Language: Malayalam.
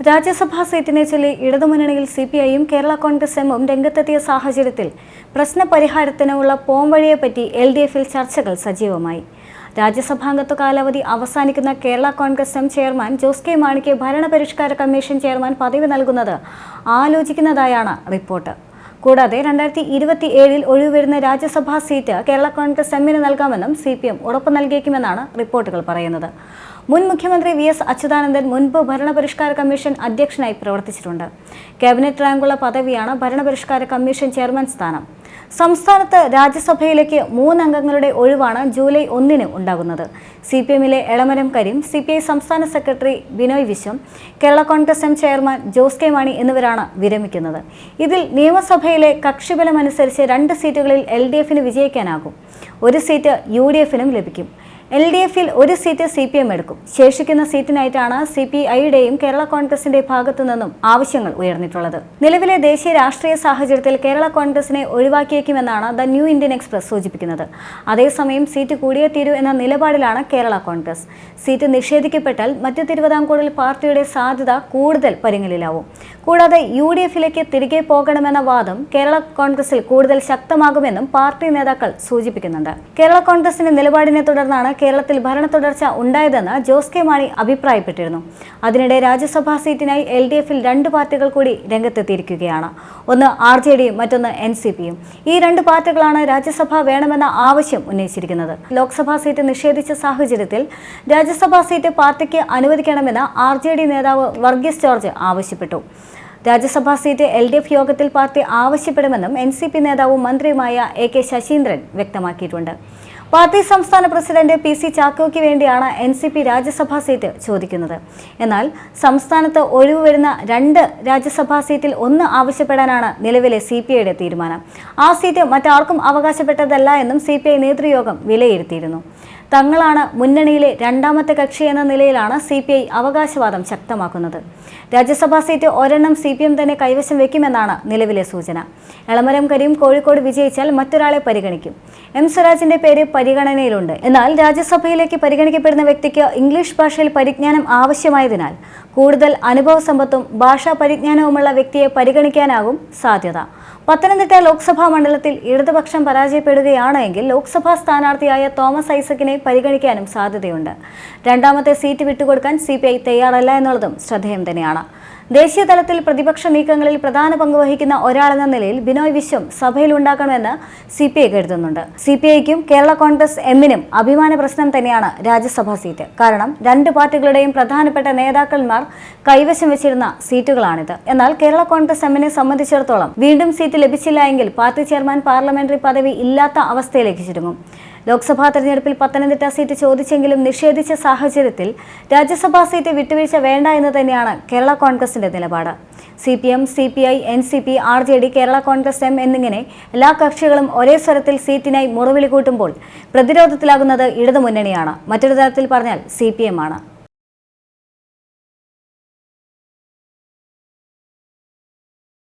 രാജ്യസഭാ സീറ്റിനെ ചൊല്ലി ഇടതുമുന്നണിയിൽ സിപിഐയും കേരള കോൺഗ്രസ് എമ്മും രംഗത്തെത്തിയ സാഹചര്യത്തിൽ പ്രശ്നപരിഹാരത്തിനുള്ള പോംവഴിയെപ്പറ്റി LDFൽ ചർച്ചകൾ സജീവമായി. രാജ്യസഭാംഗത്വ കാലാവധി അവസാനിക്കുന്ന Kerala Congress M chairman Jose K മാണിക്ക് ഭരണപരിഷ്കാര കമ്മീഷൻ ചെയർമാൻ പദവി നൽകുന്നത് ആലോചിക്കുന്നതായാണ് റിപ്പോർട്ട്. കൂടാതെ 2027 ഒഴിവുവരുന്ന രാജ്യസഭാ സീറ്റ് കേരള കോൺഗ്രസ് എമ്മിന് നൽകാമെന്നും CPM ഉറപ്പു നൽകിയേക്കുമെന്നാണ് റിപ്പോർട്ടുകൾ പറയുന്നത്. മുൻ മുഖ്യമന്ത്രി VS അച്യുതാനന്ദൻ മുൻപ് ഭരണപരിഷ്കാര കമ്മീഷൻ അധ്യക്ഷനായി പ്രവർത്തിച്ചിട്ടുണ്ട്. ക്യാബിനറ്റ് റാങ്കുള്ള പദവിയാണ് ഭരണപരിഷ്കാര കമ്മീഷൻ ചെയർമാൻ സ്ഥാനം. സംസ്ഥാനത്ത് രാജ്യസഭയിലേക്ക് 3 അംഗങ്ങളുടെ ഒഴിവാണ് ജൂലൈ 1 ഉണ്ടാകുന്നത്. CPMലെ എളമരം കരീം, CPI സംസ്ഥാന secretary Binoy Viswam, Kerala Congress M chairman Jose K Mani എന്നിവരാണ് വിരമിക്കുന്നത്. ഇതിൽ നിയമസഭയിലെ കക്ഷിബലമനുസരിച്ച് 2 സീറ്റുകളിൽ LDFന് വിജയിക്കാനാകും. 1 സീറ്റ് UDFനും ലഭിക്കും. LDFൽ 1 സീറ്റ് CPM എടുക്കും. ശേഷിക്കുന്ന സീറ്റിനായിട്ടാണ് CPIയുടെയും കേരള കോൺഗ്രസിന്റെ ഭാഗത്തു നിന്നും ആവശ്യങ്ങൾ ഉയർന്നിട്ടുള്ളത്. നിലവിലെ ദേശീയ രാഷ്ട്രീയ സാഹചര്യത്തിൽ കേരള കോൺഗ്രസിനെ ഒഴിവാക്കിയേക്കുമെന്നാണ് ദ ന്യൂ ഇന്ത്യൻ എക്സ്പ്രസ് സൂചിപ്പിക്കുന്നത്. അതേസമയം സീറ്റ് കൂടിയേ തീരൂ എന്ന നിലപാടിലാണ് കേരള കോൺഗ്രസ്. സീറ്റ് നിഷേധിക്കപ്പെട്ടാൽ മധ്യ തിരുവിതാംകൂറിൽ പാർട്ടിയുടെ സാധ്യത കൂടുതൽ പരിങ്ങലിലാവും. കൂടാതെ UDFലേക്ക് തിരികെ പോകണമെന്ന വാദം കേരള കോൺഗ്രസിൽ കൂടുതൽ ശക്തമാകുമെന്നും പാർട്ടി നേതാക്കൾ സൂചിപ്പിക്കുന്നുണ്ട്. കേരള കോൺഗ്രസിന്റെ നിലപാടിനെ തുടർന്നാണ് കേരളത്തിൽ ഭരണ തുടർച്ച ഉണ്ടായതെന്ന് ജോസ് കെ മാണി അഭിപ്രായപ്പെട്ടിരുന്നു. അതിനിടെ രാജ്യസഭാ സീറ്റിനായി LDFൽ 2 പാർട്ടികൾ കൂടി രംഗത്തെത്തിയിരിക്കുകയാണ്. ഒന്ന് RJDയും മറ്റൊന്ന് NCPയും. ഈ 2 പാർട്ടികളാണ് രാജ്യസഭ വേണമെന്ന ആവശ്യം ഉന്നയിച്ചിരിക്കുന്നത്. ലോക്സഭാ സീറ്റ് നിഷേധിച്ച സാഹചര്യത്തിൽ രാജ്യസഭാ സീറ്റ് പാർട്ടിക്ക് അനുവദിക്കണമെന്ന് RJD നേതാവ് വർഗീസ് ജോർജ് ആവശ്യപ്പെട്ടു. രാജ്യസഭാ സീറ്റ് LDF യോഗത്തിൽ പാർട്ടി ആവശ്യപ്പെടുമെന്നും NCP നേതാവും മന്ത്രിയുമായ AK ശശീന്ദ്രൻ വ്യക്തമാക്കിയിട്ടുണ്ട്. പാർട്ടി സംസ്ഥാന പ്രസിഡന്റ് PC ചാക്കോയ്ക്ക് വേണ്ടിയാണ് NCP രാജ്യസഭാ സീറ്റ് ചോദിക്കുന്നത്. എന്നാൽ സംസ്ഥാനത്ത് ഒഴിവുവരുന്ന 2 രാജ്യസഭാ സീറ്റിൽ 1 ആവശ്യപ്പെടാനാണ് നിലവിലെ CPIയുടെ തീരുമാനം. ആ സീറ്റ് മറ്റാർക്കും അവകാശപ്പെട്ടതല്ല എന്നും CPI നേതൃയോഗം വിലയിരുത്തിയിരുന്നു. തങ്ങളാണ് മുന്നണിയിലെ 2ാമത്തെ കക്ഷി എന്ന നിലയിലാണ് CPI അവകാശവാദം ശക്തമാക്കുന്നത്. രാജ്യസഭാ സീറ്റ് ഒരെണ്ണം CPM തന്നെ കൈവശം വെക്കുമെന്നാണ് നിലവിലെ സൂചന. എളമരം കരീം കോഴിക്കോട് വിജയിച്ചാൽ മറ്റൊരാളെ പരിഗണിക്കും. M സ്വരാജിന്റെ പേര് പരിഗണനയിലുണ്ട്. എന്നാൽ രാജ്യസഭയിലേക്ക് പരിഗണിക്കപ്പെടുന്ന വ്യക്തിക്ക് ഇംഗ്ലീഷ് ഭാഷയിൽ പരിജ്ഞാനം ആവശ്യമായതിനാൽ കൂടുതൽ അനുഭവ സമ്പത്തും ഭാഷാ പരിജ്ഞാനവുമുള്ള വ്യക്തിയെ പരിഗണിക്കാനാകും സാധ്യത. പത്തനംതിട്ട ലോക്സഭാ മണ്ഡലത്തിൽ ഇടതുപക്ഷം പരാജയപ്പെടുകയാണ് എങ്കിൽ ലോക്സഭാ സ്ഥാനാർത്ഥിയായ തോമസ് ഐസക്കിനെ പരിഗണിക്കാനും സാധ്യതയുണ്ട്. 2ാമത്തെ സീറ്റ് വിട്ടുകൊടുക്കാൻ CPI തയ്യാറല്ല എന്നുള്ളതും ശ്രദ്ധേയം തന്നെയാണ്. ദേശീയ തലത്തിൽ പ്രതിപക്ഷ നീക്കങ്ങളിൽ പ്രധാന പങ്ക് വഹിക്കുന്ന ഒരാളെന്ന നിലയിൽ ബിനോയ് വിശ്വം സഭയിൽ ഉണ്ടാക്കണമെന്ന് CPI കരുതുന്നുണ്ട്. CPIക്കും കേരള കോൺഗ്രസ് എമ്മിനും അഭിമാന പ്രശ്നം തന്നെയാണ് രാജ്യസഭാ സീറ്റ്. കാരണം 2 പാർട്ടികളുടെയും പ്രധാനപ്പെട്ട നേതാക്കന്മാർ കൈവശം വെച്ചിരുന്ന സീറ്റുകളാണിത്. എന്നാൽ കേരള കോൺഗ്രസ് എമ്മിനെ സംബന്ധിച്ചിടത്തോളം വീണ്ടും സീറ്റ് ലഭിച്ചില്ല എങ്കിൽ പാർട്ടി ചെയർമാൻ പാർലമെന്ററി പദവി ഇല്ലാത്ത അവസ്ഥയിലേക്ക് ചുരുങ്ങും. ലോക്സഭാ തെരഞ്ഞെടുപ്പിൽ പത്തനംതിട്ട സീറ്റ് ചോദിച്ചെങ്കിലും നിഷേധിച്ച സാഹചര്യത്തിൽ രാജ്യസഭാ സീറ്റ് വിട്ടുവീഴ്ച വേണ്ട എന്ന് തന്നെയാണ് കേരള കോൺഗ്രസിന്റെ നിലപാട്. CPM, CPI, NCP, RJD, Kerala Congress M എന്നിങ്ങനെ എല്ലാ കക്ഷികളും ഒരേ സ്വരത്തിൽ സീറ്റിനായി മുറവിളി കൂട്ടുമ്പോൾ പ്രതിരോധത്തിലാകുന്നത് ഇടതുമുന്നണിയാണ്. മറ്റൊരു തരത്തിൽ പറഞ്ഞാൽ CPM ആണ്.